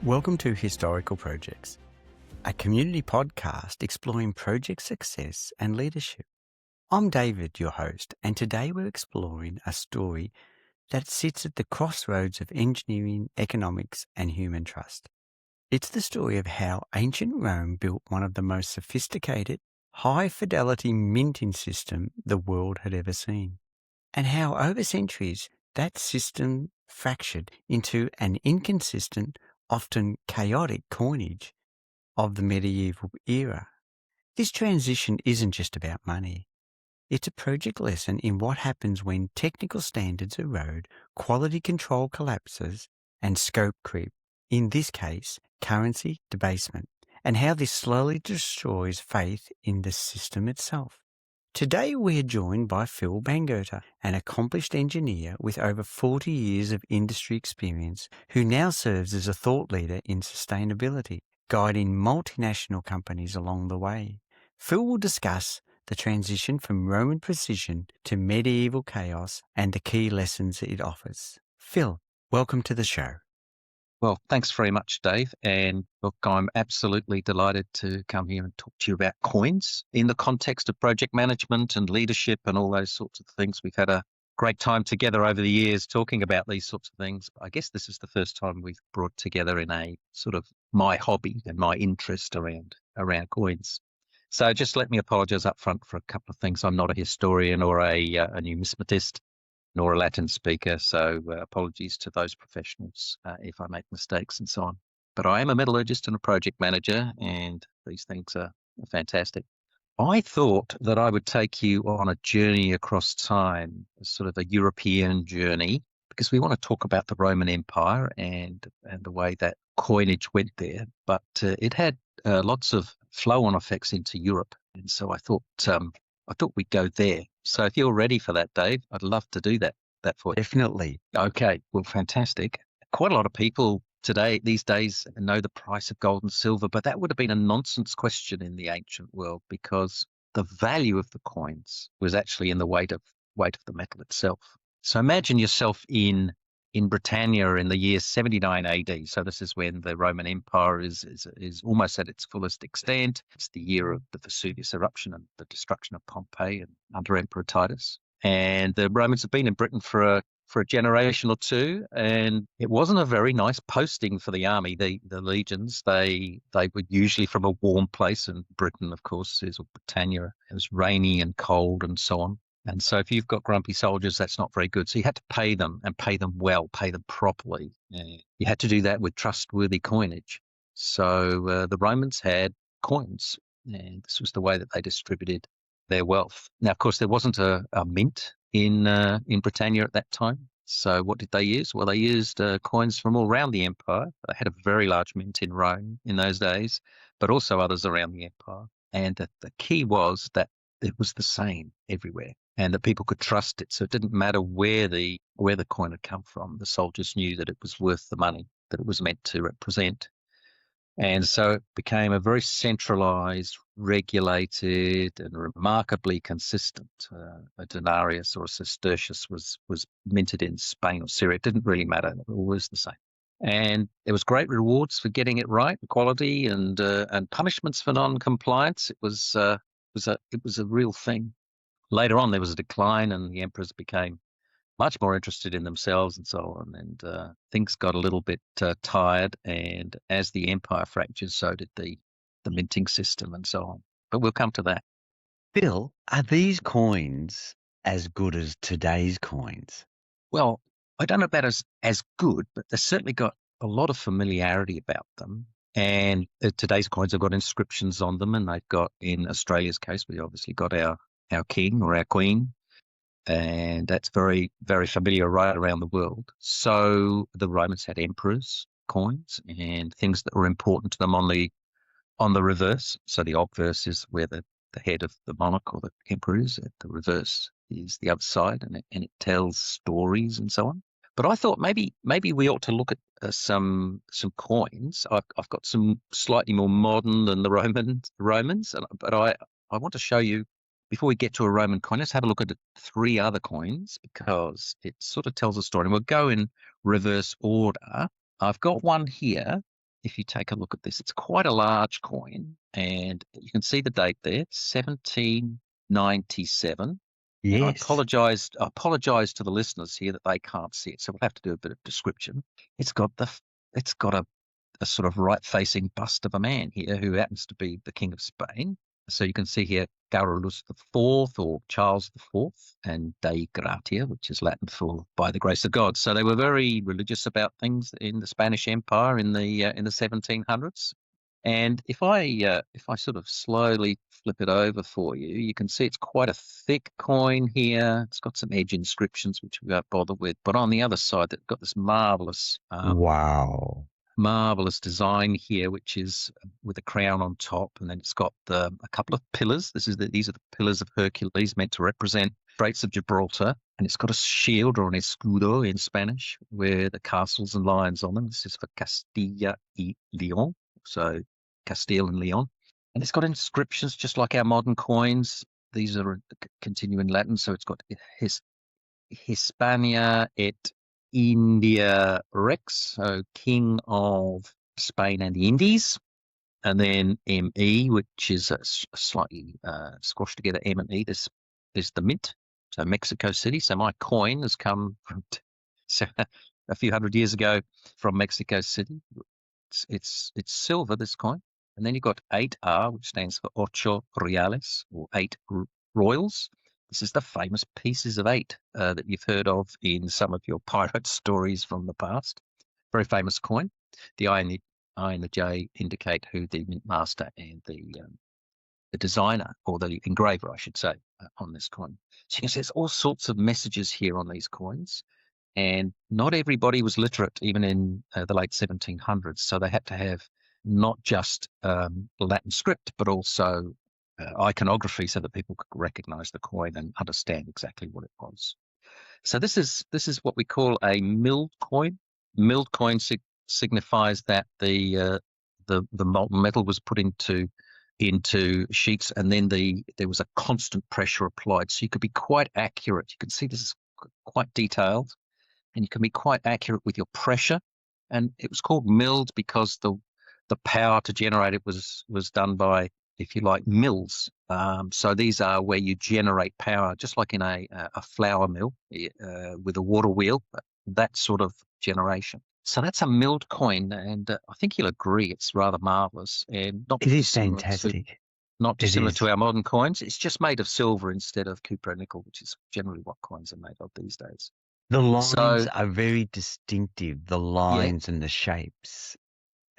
Welcome to Historical Projects, a community podcast exploring project success and leadership. I'm David, your host, and today we're exploring a story that sits at the crossroads of engineering, economics, and human trust. It's the story of how ancient Rome built one of the most sophisticated, high-fidelity minting system the world had ever seen, and how over centuries that system fractured into an inconsistent, often chaotic coinage of the medieval era. This transition isn't just about money. It's a project lesson in what happens when technical standards erode, quality control collapses, and scope creep. In this case, currency debasement, and how this slowly destroys faith in the system itself. Today we are joined by Phil Bangerter, an accomplished engineer with over 40 years of industry experience who now serves as a thought leader in sustainability, guiding multinational companies along the way. Phil will discuss the transition from Roman precision to medieval chaos and the key lessons it offers. Phil, welcome to the show. Well, thanks very much, Dave. And look, I'm absolutely delighted to come here and talk to you about coins in the context of project management and leadership and all those sorts of things. We've had a great time together over the years talking about these sorts of things. I guess this is the first time we've brought together in a sort of my hobby and my interest around coins. So just let me apologize up front for a couple of things. I'm not a historian or a numismatist, nor a Latin speaker, so apologies to those professionals if I make mistakes and so on. But I am a metallurgist and a project manager, and these things are fantastic. I thought that I would take you on a journey across time, sort of a European journey, because we want to talk about the Roman Empire and the way that coinage went there. But it had lots of flow-on effects into Europe, and so I thought we'd go there. So if you're ready for that, Dave, I'd love to do that for you. Definitely. Okay, well, fantastic. Quite a lot of people these days know the price of gold and silver, but that would have been a nonsense question in the ancient world because the value of the coins was actually in the weight of the metal itself. So imagine yourself in Britannia in the year 79 AD. So this is when the Roman Empire is almost at its fullest extent. It's the year of the Vesuvius eruption and the destruction of Pompeii and under Emperor Titus. And the Romans have been in Britain for a generation or two, and it wasn't a very nice posting for the army. The legions, they were usually from a warm place, and Britain, of course, is Britannia. It was rainy and cold and so on. And so if you've got grumpy soldiers, that's not very good. So you had to pay them and pay them well, pay them properly. You had to do that with trustworthy coinage. So the Romans had coins, and this was the way that they distributed their wealth. Now, of course, there wasn't a mint in Britannia at that time. So what did they use? Well, they used coins from all around the empire. They had a very large mint in Rome in those days, but also others around the empire. And the key was that it was the same everywhere, and that people could trust it. So it didn't matter where the coin had come from. The soldiers knew that it was worth the money that it was meant to represent. And so it became a very centralized, regulated, and remarkably consistent. A denarius or a sestertius was minted in Spain or Syria. It didn't really matter. It was always the same. And there was great rewards for getting it right, quality, and punishments for non-compliance. It was a real thing. Later on, there was a decline, and the emperors became much more interested in themselves and so on. And things got a little bit tired. And as the empire fractured, so did the minting system and so on. But we'll come to that. Phil, are these coins as good as today's coins? Well, I don't know about as good, but they've certainly got a lot of familiarity about them. And today's coins have got inscriptions on them, and they've got, in Australia's case, we obviously got our king or our queen, and that's very, very familiar right around the world. So the Romans had emperors' coins and things that were important to them on the reverse. So the obverse is where the head of the monarch or the emperor is. The reverse is the other side, and it tells stories and so on. But I thought maybe we ought to look at some coins. I've got some slightly more modern than the Romans, but I want to show you, before we get to a Roman coin, let's have a look at 3 other coins because it sort of tells a story. And we'll go in reverse order. I've got one here if you take a look at this, it's quite a large coin, and you can see the date there, 1797. And I Yes. apologize to the listeners here that they can't see it, so we'll have to do a bit of description. It's got a sort of right-facing bust of a man here who happens to be the King of Spain. So you can see here Carolus IV or Charles IV, and Dei Gratia, which is Latin for by the grace of God. So they were very religious about things in the Spanish Empire in the 1700s. And if I sort of slowly flip it over for you, you can see it's quite a thick coin here. It's got some edge inscriptions, which we won't bother with. But on the other side, it's got this marvelous design here, which is with a crown on top, and then it's got a couple of pillars. These are the pillars of Hercules, meant to represent Straits of Gibraltar, and it's got a shield, or an escudo in Spanish, with the castles and lions on them. This is for Castilla y León, so Castile and Leon, and it's got inscriptions just like our modern coins. These are continue in Latin, so it's got Hispania et India Rex, so King of Spain and the Indies, and then ME, which is a slightly squashed together M and E. There's the mint, so Mexico City. So my coin has come from a few hundred years ago from Mexico City. It's silver, this coin. And then you've got 8R, which stands for Ocho Reales, or 8 royals. This is the famous pieces of 8 that you've heard of in some of your pirate stories from the past. Very famous coin. The I and the J indicate who the mint master and the designer, or the engraver, I should say, on this coin. So you can see there's all sorts of messages here on these coins. And not everybody was literate, even in the late 1700s. So they had to have not just Latin script, but also iconography, so that people could recognize the coin and understand exactly what it was. So this is what we call a milled coin. Milled coin signifies that the molten metal was put into sheets, and then there was a constant pressure applied, so you could be quite accurate. You can see this is quite detailed, and you can be quite accurate with your pressure. And it was called milled because the power to generate it was done by, if you like, mills. So these are where you generate power, just like in a flour mill with a water wheel, that sort of generation. So that's a milled coin, and I think you'll agree it's rather marvelous. And it is fantastic. Not dissimilar to our modern coins. It's just made of silver instead of copper nickel, which is generally what coins are made of these days. The lines are very distinctive, the lines and the shapes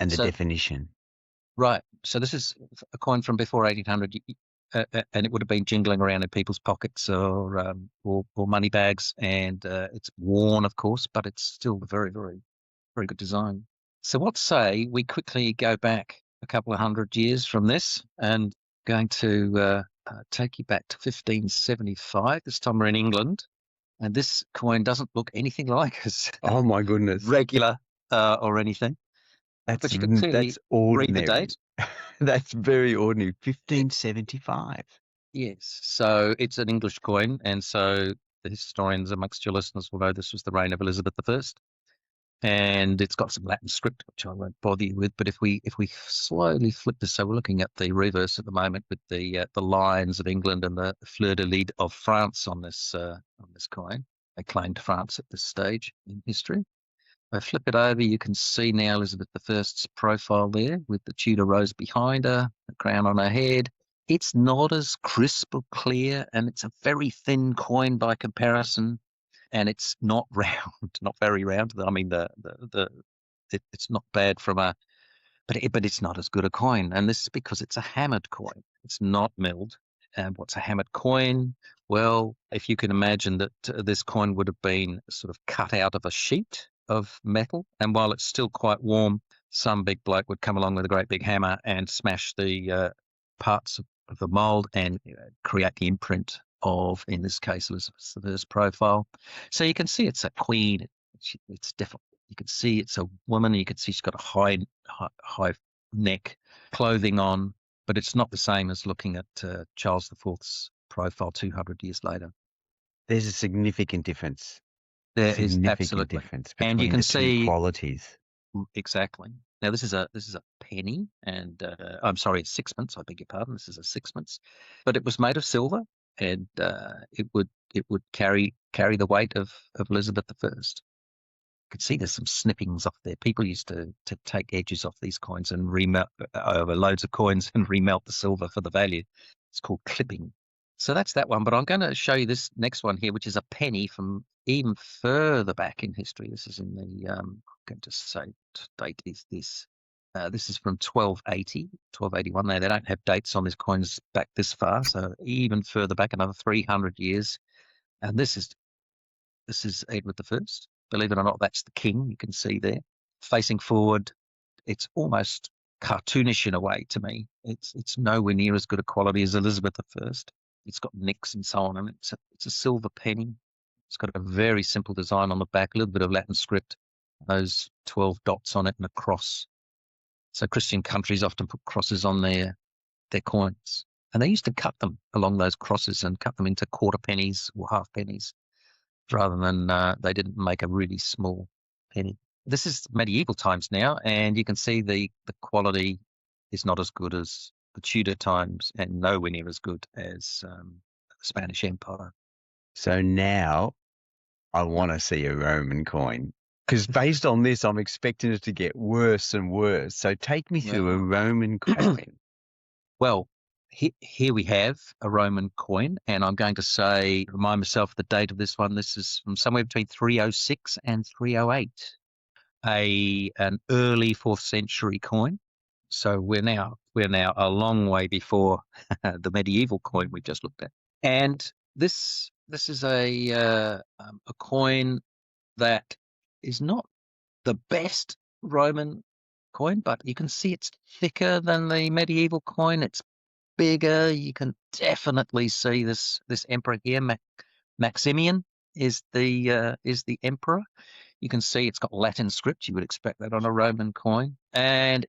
and the definition. Right. So this is a coin from before 1800, and it would have been jingling around in people's pockets or money bags, and it's worn, of course, but it's still a very, very, very good design. So what say we quickly go back a couple of hundred years from this, and going to take you back to 1575. This time we're in England. And this coin doesn't look anything like as oh my goodness, regular or anything. But you can clearly read the date. That's very ordinary. 1575. Yes. So it's an English coin, and so the historians amongst your listeners will know this was the reign of Elizabeth I. And it's got some Latin script, which I won't bother you with. But if we slowly flip this, so we're looking at the reverse at the moment with the lions of England and the fleur-de-lis of France on this coin. They claimed France at this stage in history. If I flip it over, you can see now Elizabeth I's profile there with the Tudor rose behind her, the crown on her head. It's not as crisp or clear, and it's a very thin coin by comparison. And it's not round, not very round. I mean, it's not bad from but it's not as good a coin. And this is because it's a hammered coin. It's not milled. And what's a hammered coin? Well, if you can imagine that this coin would have been sort of cut out of a sheet of metal, and while it's still quite warm, some big bloke would come along with a great big hammer and smash the parts of the mold and create the imprint of, in this case, Elizabeth I's profile. So you can see it's a queen. It's definitely, you can see it's a woman. You can see she's got a high neck, clothing on, but it's not the same as looking at Charles IV's profile 200 years later. There's a significant difference. There is absolutely difference between and you can see qualities. Exactly. Now this is a penny, and I'm sorry, a sixpence. I beg your pardon. This is a sixpence, but it was made of silver, and it would carry the weight of Elizabeth I. Could see there's some snippings off there. People used to take edges off these coins and remelt over loads of coins and remelt the silver for the value. It's called clipping. So that's that one. But I'm going to show you this next one here, which is a penny from even further back in history. This is in the I'm going to say what date is this. This is from 1280, 1281. They don't have dates on these coins back this far, so even further back, another 300 years. And this is Edward I. Believe it or not, that's the king. You can see there, facing forward. It's almost cartoonish in a way to me. It's nowhere near as good a quality as Elizabeth I. It's got nicks and so on, and it's a silver penny. It's got a very simple design on the back, a little bit of Latin script, those 12 dots on it, and a cross. So Christian countries often put crosses on their coins, and they used to cut them along those crosses and cut them into quarter pennies or half pennies, rather than they didn't make a really small penny. This is medieval times now, and you can see the quality is not as good as the Tudor times and nowhere near as good as the Spanish Empire. So now I want to see a Roman coin, because based on this, I'm expecting it to get worse and worse. So take me through a Roman coin. Well, here we have a Roman coin, and I'm going to remind myself the date of this one. This is from somewhere between 306 and 308, an early 4th century coin. So we're now a long way before the medieval coin we just looked at. And this is a coin that is not the best Roman coin, but you can see it's thicker than the medieval coin. It's bigger. You can definitely see this emperor here. Maximian is the emperor. You can see it's got Latin script. You would expect that on a Roman coin, and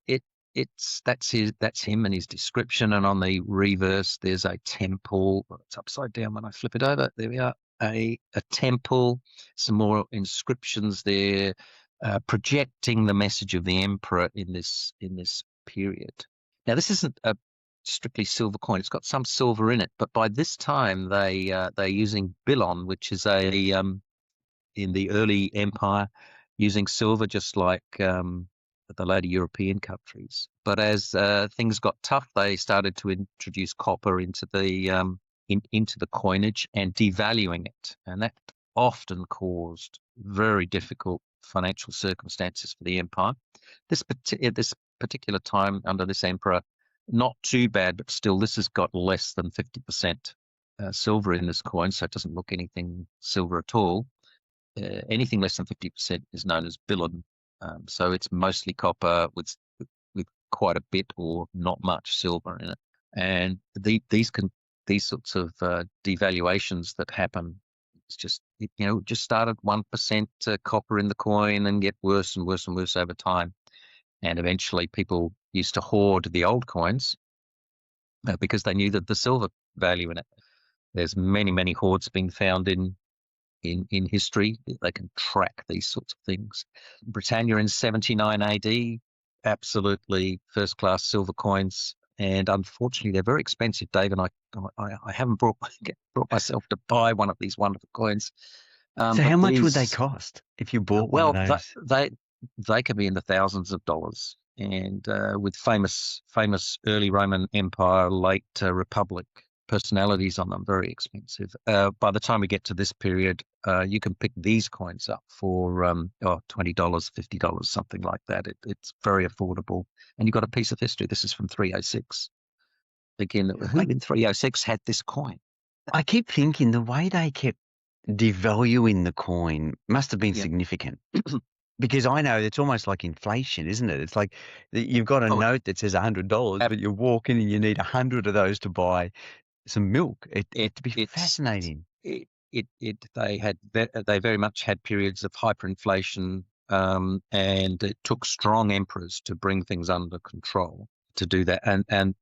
that's him and his description. And on the reverse, there's a temple. Well, it's upside down when I flip it over. There we are. A temple. Some more inscriptions there, projecting the message of the emperor in this period. Now, this isn't a strictly silver coin. It's got some silver in it, but by this time they're using billon, which is in the early empire, using silver just like the later European countries. But as things got tough, they started to introduce copper into the coinage and devaluing it, and that often caused very difficult financial circumstances for the empire. This particular time under this emperor, not too bad, but still, this has got less than 50% silver in this coin, so it doesn't look anything silver at all. Anything less than 50% is known as billon, so it's mostly copper with quite a bit or not much silver in it. And these sorts of devaluations that happen, it's just just started 1% copper in the coin and get worse and worse and worse over time. And eventually, people used to hoard the old coins because they knew that the silver value in it. There's many hoards being found in history. They can track these sorts of things. Britannia in 79 AD, absolutely first-class silver coins, and unfortunately they're very expensive, Dave, and I haven't brought myself to buy one of these wonderful coins. So how much would they cost if you bought one of those? They can be in the thousands of dollars, and with famous early Roman Empire, late Republic personalities on them, very expensive. By the time we get to this period, you can pick these coins up for $20, $50, something like that. It's very affordable, and you've got a piece of history. This is from 306. Again, who in 306 had this coin? I keep thinking the way they kept devaluing the coin must have been significant. Because I know it's almost like inflation, isn't it? It's like you've got a note that says $100, but you walk in and you need 100 of those to buy some milk. It'd be fascinating. They very much had periods of hyperinflation, and it took strong emperors to bring things under control to do that, and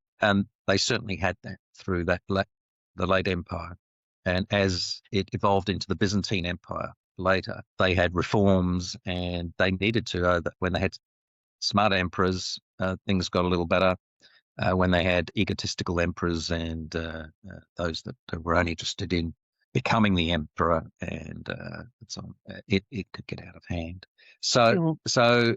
they certainly had that through the late empire, and as it evolved into the Byzantine Empire later, they had reforms, and they needed to when they had smart emperors, things got a little better. When they had egotistical emperors and those that were only interested in becoming the emperor, and so on, it could get out of hand. So, Phil, so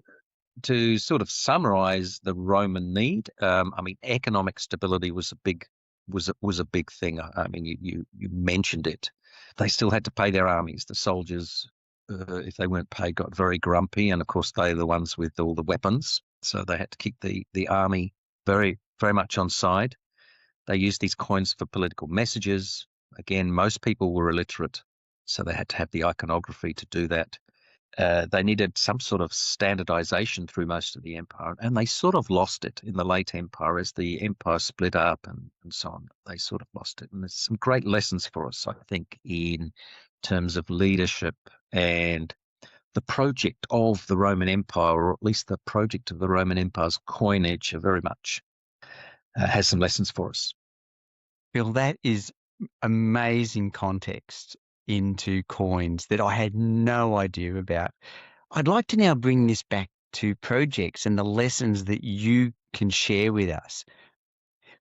to sort of summarize the Roman need, I mean, economic stability was a big thing. I mean, you mentioned it. They still had to pay their armies. The soldiers, if they weren't paid, got very grumpy, and of course they're the ones with all the weapons, so they had to keep the army very much on side. They used these coins for political messages. Again, most people were illiterate, so they had to have the iconography to do that. They needed some sort of standardization through most of the empire, and they sort of lost it in the late empire as the empire split up and so on. They sort of lost it. And there's some great lessons for us, I think, in terms of leadership and the project of the Roman Empire, or at least the project of the Roman Empire's coinage, are very much has some lessons for us. Phil, that is amazing context into coins that I had no idea about. I'd like to now bring this back to projects and the lessons that you can share with us.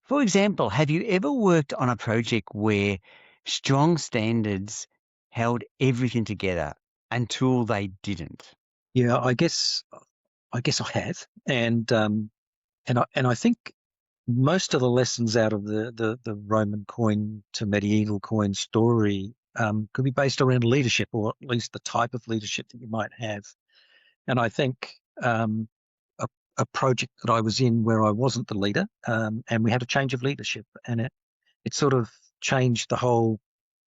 For example, have you ever worked on a project where strong standards held everything together until they didn't? Yeah, I guess I have, and I think most of the lessons out of the Roman coin to medieval coin story could be based around leadership, or at least the type of leadership that you might have. And I think a project that I was in where I wasn't the leader, and we had a change of leadership, and it sort of changed the whole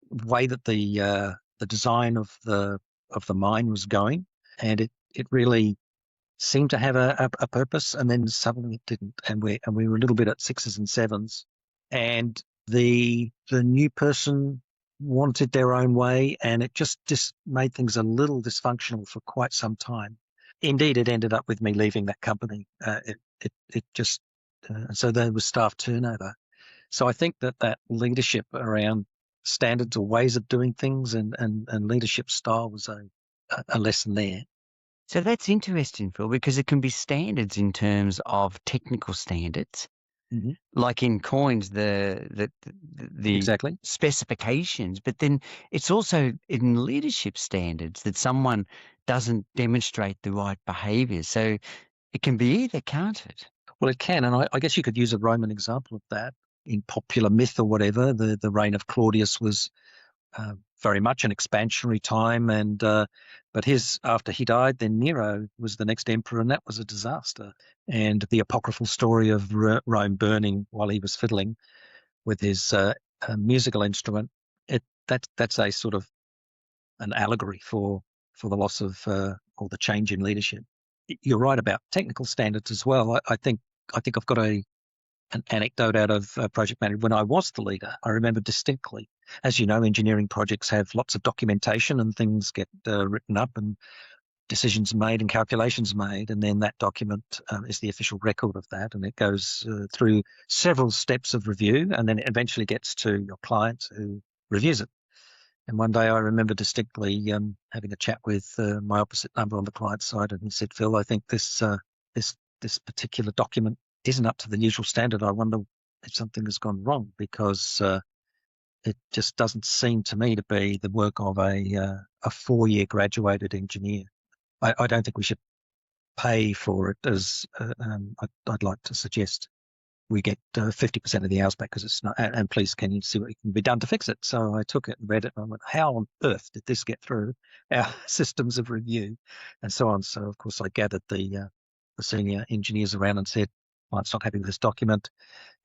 way that the design of the mine was going, and it really seemed to have a purpose, and then suddenly it didn't, and we were a little bit at sixes and sevens, and the new person wanted their own way, and it just made things a little dysfunctional for quite some time. Indeed, it ended up with me leaving that company. It just so there was staff turnover. So I think that leadership around standards or ways of doing things and leadership style was a lesson there. So that's interesting, Phil, because it can be standards in terms of technical standards, Mm-hmm. like in coins, the Exactly. specifications, but then it's also in leadership standards that someone doesn't demonstrate the right behavior. So it can be either, can't it? Well, it can, and I guess you could use a Roman example of that in popular myth or whatever. The reign of Claudius was very much an expansionary time, and but after he died, then Nero was the next emperor, and that was a disaster. And the apocryphal story of Rome burning while he was fiddling with his musical instrument, that's a sort of an allegory for the loss of or the change in leadership. You're right about technical standards as well. I think I've got an anecdote out of project management. When I was the leader, I remember distinctly, as you know, engineering projects have lots of documentation and things get written up and decisions made and calculations made, and then that document is the official record of that, and it goes through several steps of review, and then it eventually gets to your client who reviews it. And one day I remember distinctly having a chat with my opposite number on the client side, and he said, "Phil, I think this particular document isn't up to the usual standard. I wonder if something has gone wrong, because it just doesn't seem to me to be the work of a 4-year graduated engineer. I don't think we should pay for it, as I'd like to suggest we get 50% of the hours back, because it's not, and please can you see what can be done to fix it." So I took it and read it, and I went, how on earth did this get through our systems of review and so on? So of course I gathered the senior engineers around and said, "Client's not happy with this document.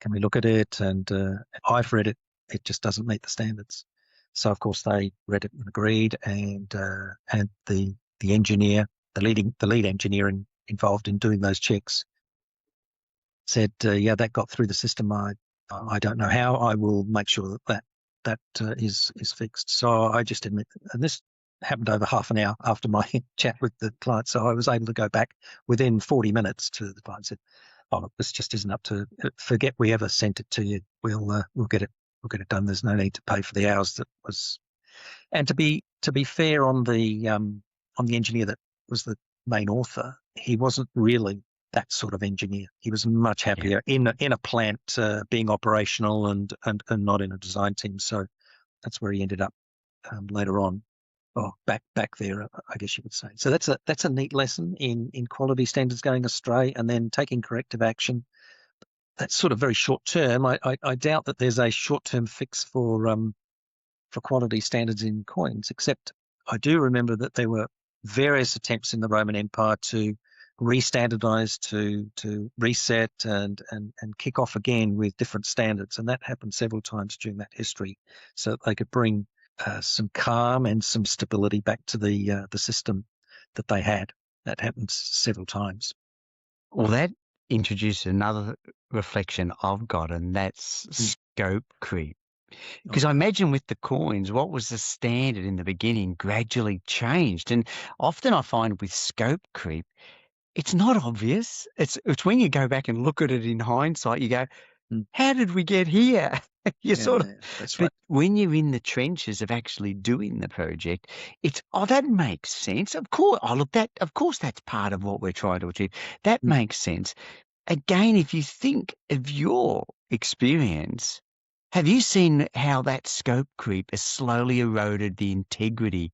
Can we look at it?" And I've read it. It just doesn't meet the standards. So of course they read it and agreed, and the engineer, the lead engineer involved in doing those checks, said, "Yeah, that got through the system. I don't know how. I will make sure that is fixed." So I just admit, and this happened over half an hour after my chat with the client. So I was able to go back within 40 minutes to the client and said, "Oh, look, this just isn't up to. Forget we ever sent it to you. We'll get it. We'll get it done. There's no need to pay for the hours that was." And to be fair on the engineer that was the main author, he wasn't really that sort of engineer. He was much happier in a plant being operational and not in a design team. So that's where he ended up later on. Oh, back there, I guess you would say. So that's a neat lesson in quality standards going astray and then taking corrective action. That's sort of very short term. I doubt that there's a short term fix for quality standards in coins, except I do remember that there were various attempts in the Roman Empire to re-standardize, to reset and kick off again with different standards. And that happened several times during that history so that they could bring some calm and some stability back to the system that they had. That happened several times. Well, that introduced another reflection I've got, and that's scope creep. Because I imagine with the coins, what was the standard in the beginning gradually changed. And often I find with scope creep, it's not obvious. It's when you go back and look at it in hindsight, you go, how did we get here? That's right. But when you're in the trenches of actually doing the project, it's, that makes sense. Of course, of course that's part of what we're trying to achieve. That makes sense. Again, if you think of your experience, have you seen how that scope creep has slowly eroded the integrity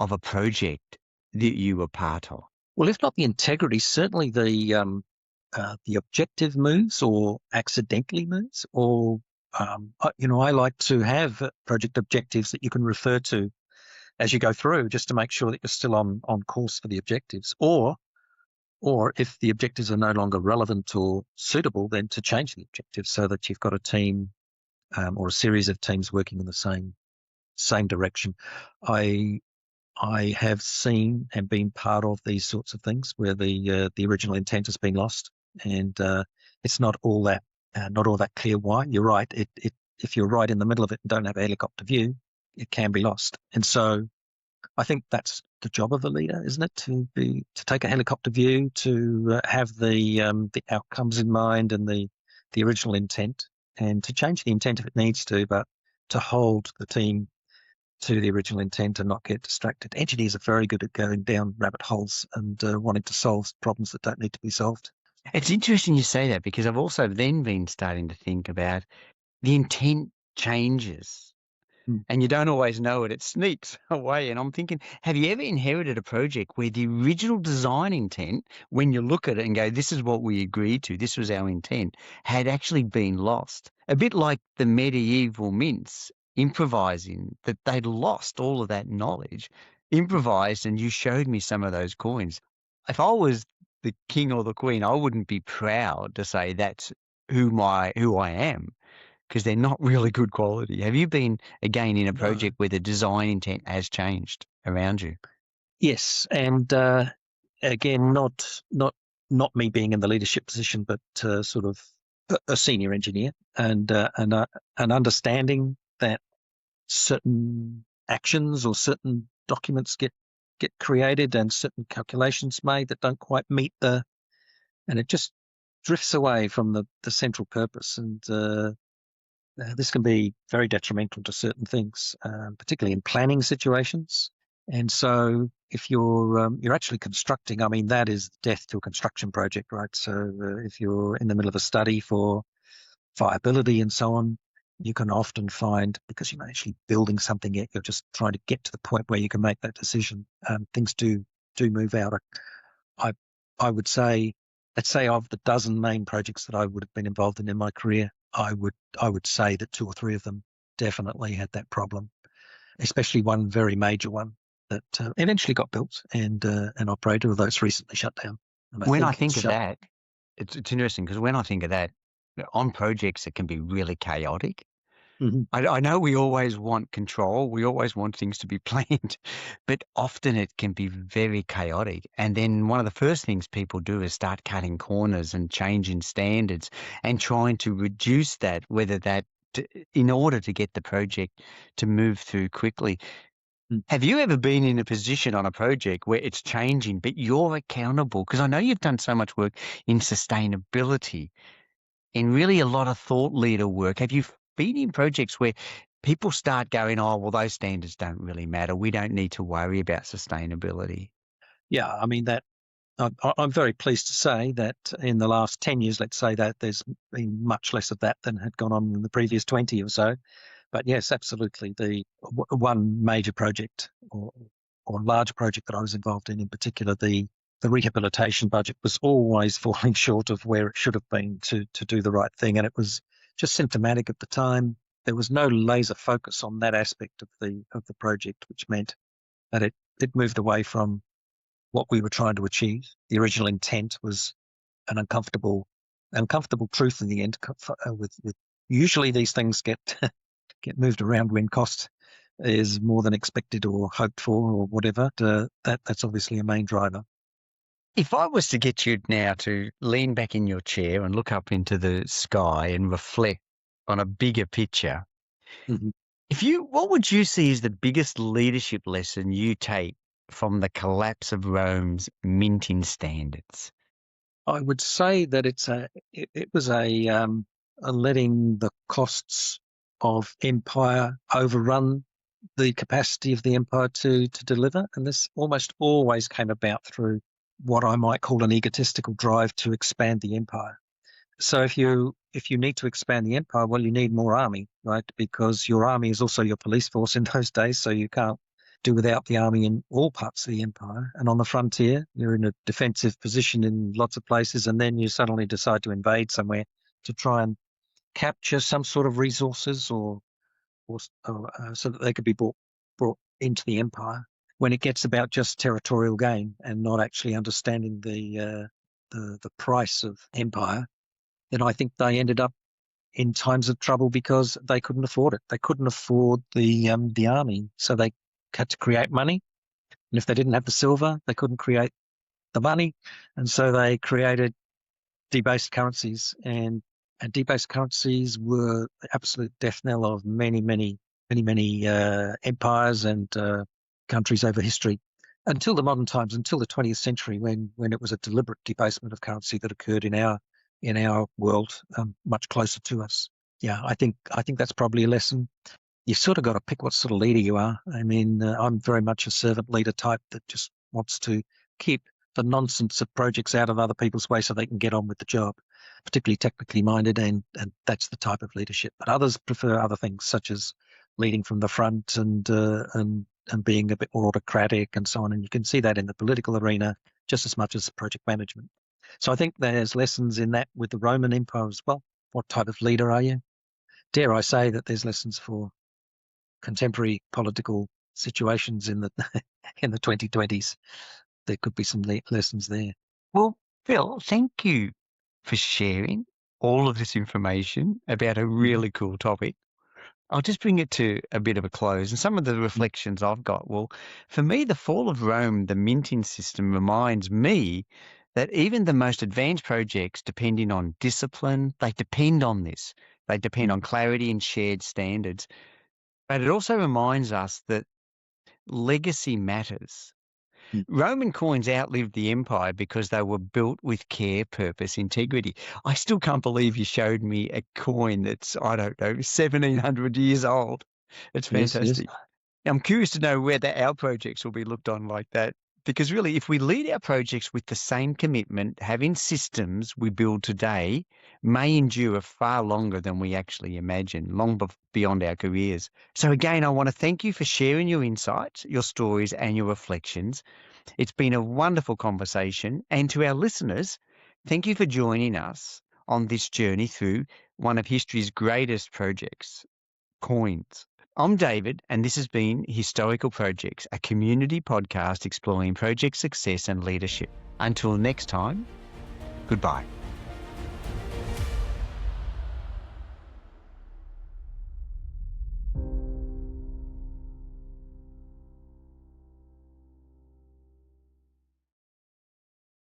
of a project that you were part of? Well, if not the integrity, certainly the objective moves or accidentally moves, or I like to have project objectives that you can refer to as you go through, just to make sure that you're still on course for the objectives, or if the objectives are no longer relevant or suitable, then to change the objectives so that you've got a team or a series of teams working in the same direction. I have seen and been part of these sorts of things where the original intent has been lost, and it's not all that clear why. You're right. If you're right in the middle of it and don't have a helicopter view, it can be lost. And so I think that's the job of a leader, isn't it? To take a helicopter view, to have the outcomes in mind and the original intent, and to change the intent if it needs to, but to hold the team to the original intent and not get distracted. Engineers are very good at going down rabbit holes and wanting to solve problems that don't need to be solved. It's interesting you say that, because I've also then been starting to think about the intent changes. And you don't always know it. It sneaks away. And I'm thinking, have you ever inherited a project where the original design intent, when you look at it and go, this is what we agreed to, this was our intent, had actually been lost? A bit like the medieval mints improvising, that they'd lost all of that knowledge, improvised, and you showed me some of those coins. If I was the king or the queen, I wouldn't be proud to say that's who I am, because they're not really good quality. Have you been, again, in a project where the design intent has changed around you? Yes, and again, not me being in the leadership position, but sort of a senior engineer, and understanding that certain actions or certain documents get created and certain calculations made that don't quite meet and it just drifts away from the central purpose, and this can be very detrimental to certain things, particularly in planning situations. And so if you're actually constructing, I mean, that is death to a construction project, right? So if you're in the middle of a study for viability and so on, you can often find, because you're not actually building something yet, you're just trying to get to the point where you can make that decision. Things do move out. I would say, let's say of the dozen main projects that I would have been involved in my career, I would say that 2 or 3 of them definitely had that problem, especially one very major one that eventually got built and operated, although it's recently shut down. When I think of that, it's interesting, because when I think of that, on projects that can be really chaotic, I know we always want control. We always want things to be planned, but often it can be very chaotic. And then one of the first things people do is start cutting corners and changing standards and trying to reduce that, in order to get the project to move through quickly. Have you ever been in a position on a project where it's changing, but you're accountable? Because I know you've done so much work in sustainability and really a lot of thought leader work. Have you been in projects where people start going, oh, well, those standards don't really matter. We don't need to worry about sustainability? Yeah, I mean, that I'm very pleased to say that in the last 10 years, let's say, that there's been much less of that than had gone on in the previous 20 or so. But yes, absolutely. The one major project or large project that I was involved in particular, the rehabilitation budget was always falling short of where it should have been to do the right thing. And it was just symptomatic at the time. There was no laser focus on that aspect of the project, which meant that it moved away from what we were trying to achieve. The original intent was an uncomfortable truth in the end. With usually these things get moved around when cost is more than expected or hoped for or whatever. That's obviously a main driver. If I was to get you now to lean back in your chair and look up into the sky and reflect on a bigger picture, Mm-hmm. what would you see as the biggest leadership lesson you take from the collapse of Rome's minting standards? I would say that it was a letting the costs of empire overrun the capacity of the empire to deliver, and this almost always came about through what I might call an egotistical drive to expand the empire. So if you need to expand the empire, well, you need more army, right? Because your army is also your police force in those days, so you can't do without the army in all parts of the empire. And on the frontier, you're in a defensive position in lots of places, and then you suddenly decide to invade somewhere to try and capture some sort of resources or so that they could be brought into the empire. When it gets about just territorial gain and not actually understanding the price of empire, then I think they ended up in times of trouble because they couldn't afford it. They couldn't afford the army, so they had to create money. And if they didn't have the silver, they couldn't create the money, and so they created debased currencies. And debased currencies were the absolute death knell of many empires and countries over history, until the modern times, until the 20th century, when it was a deliberate debasement of currency that occurred in our world, much closer to us. Yeah, I think that's probably a lesson. You sort of got to pick what sort of leader you are. I mean, I'm very much a servant leader type that just wants to keep the nonsense of projects out of other people's way so they can get on with the job, particularly technically minded, and that's the type of leadership. But others prefer other things, such as leading from the front and being a bit more autocratic and so on. And you can see that in the political arena just as much as project management. So I think there's lessons in that with the Roman Empire as well. What type of leader are you? Dare I say that there's lessons for contemporary political situations in the 2020s. There could be some lessons there. Well, Phil, thank you for sharing all of this information about a really cool topic. I'll just bring it to a bit of a close. And some of the reflections I've got, well, for me, the fall of Rome, the minting system, reminds me that even the most advanced projects, depending on discipline, they depend on this. They depend on clarity and shared standards. But it also reminds us that legacy matters. Roman coins outlived the empire because they were built with care, purpose, integrity. I still can't believe you showed me a coin that's, I don't know, 1,700 years old. It's fantastic. Yes. I'm curious to know whether our projects will be looked on like that. Because really, if we lead our projects with the same commitment, having systems we build today may endure far longer than we actually imagine, long beyond our careers. So again, I want to thank you for sharing your insights, your stories, and your reflections. It's been a wonderful conversation. And to our listeners, thank you for joining us on this journey through one of history's greatest projects, coins. I'm David, and this has been Historical Projects, a community podcast exploring project success and leadership. Until next time, goodbye.